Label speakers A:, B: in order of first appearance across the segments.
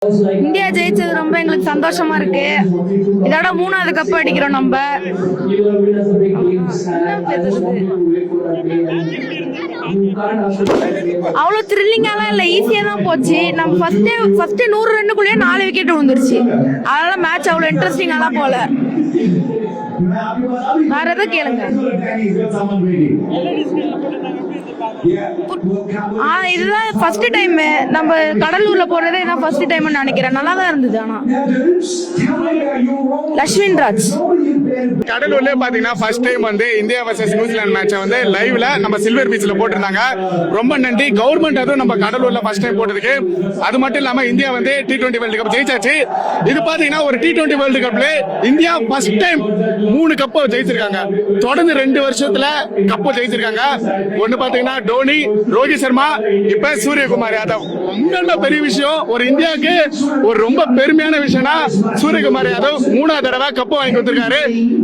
A: India ஜெயிச்சது ரொம்ப எங்களுக்கு சந்தோஷமா இருக்கு. இதோட 3வது கப் அடிக்கிறோம் நம்ம. அவ்வளவு த்ரில்லிங்காலாம் இல்ல, ஈஸியா தான் போச்சு. நம்ம ஃபர்ஸ்ட் 100 ரன்னுக்குள்ளேயே 4 விக்கெட் விழுந்துருச்சு. அதனால மேட்ச் அவ்வளவு இன்ட்ரெஸ்டிங்காலாம் போல. வேற எதை கேளுங்க. இதுதான் ஃபர்ஸ்ட் டைம் நம்ம கடலூர்ல போறதே இதான் ஃபர்ஸ்ட் டைம் நினைக்கிறேன். நல்லா தான் இருந்தது. ஆனா லட்சுமண் ராஜ்
B: கடலூர்ல பாத்தீங்கன்னா ஃபர்ஸ்ட் டைம் வந்து இந்தியா வர்சஸ் நியூசிலாந்து மேட்சை வந்து லைவ்ல நம்ம சில்வர் பீச்ல போட்டிருந்தாங்க. ரொம்ப நன்றி கவர்மெண்ட், அதுவும் நம்ம கடலூர்ல ஃபர்ஸ்ட் டைம் போட்டதுக்கு. அது மட்டும் இல்லாம இந்தியா வந்து T20 வேர்ல்டு கப் ஜெயிச்சாச்சு. இது பாத்தீங்கன்னா ஒரு T20 வேர்ல்டு கப்ல இந்தியா ஃபர்ஸ்ட் டைம் 3 கப்பை ஜெயிச்சிருக்காங்க. தொடர்ந்து 2 வருஷத்துல கப்பை ஜெயிச்சிருக்காங்க. ஒண்ணு பாத்தீங்கன்னா டோனி, ரோஹித் சர்மா, இப்ப சூரியகுமார் யாதவ். ரொம்ப பெரிய விஷயம். ஒரு இந்தியாவுக்கு ஒரு ரொம்ப பெருமையான விஷயம்னா சூரியகுமார் யாதவ் 3வது தடவை கப்பு வாங்கி கொடுத்திருக்காரு.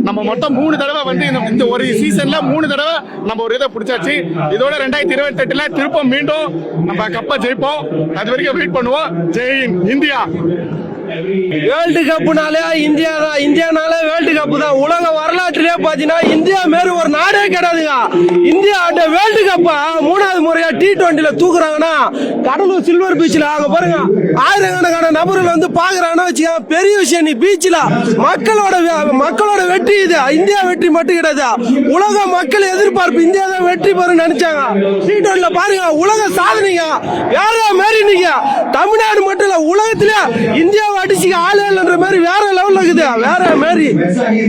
B: நம்ம மொத்தம் 3 தடவை வந்து இந்த ஒரு சீசன்ல 3 தடவை நம்ம ஒரு இதை பிடிச்சாச்சு. இதோட 2028ல திருப்பம் மீண்டும் நம்ம கப்பை ஜெயிப்போம். அது வரைக்கும் வெயிட் பண்ணுவோம். ஜெய் இந்தியா.
C: வேர்ல்டு கப்னாலே இந்தியா தான். இந்தியானாலே வேர்ல்டு கப் தான். உலக வரலாற்றிலே பாத்தீங்கன்னா இந்தியா மாரி ஒரு நாடே கிடையாதுங்க. இந்தியா வேர்ல்டு கப் 3வது முறையா T20ல தூக்குறாங்கன்னா கடலூர் சில்வர் பீச்ல அங்க பாருங்க ஆயிரக்கணக்கான நபர்கள் வந்து பாக்குறாங்கன்னா வச்சுக்க பெரிய விஷயம். நீ பீச்ல மக்களோட வெற்றி இது. இந்தியா வெற்றி மட்டும் கிடையாது, உலக மக்கள் எதிர்பார்ப்பு இந்தியா தான் வெற்றி பெறும் நினைச்சாங்க. T20ல பாருங்க உலக சாதனைங்க. வேற மாரி நீங்க தமிழ்நாடு மட்டும் இல்ல உலகத்திலே இந்தியா அடிச்சுக்க ஆள் இல்லைன்ற மாதிரி வேற லெவல்ல இருக்குது. வேற மாதிரி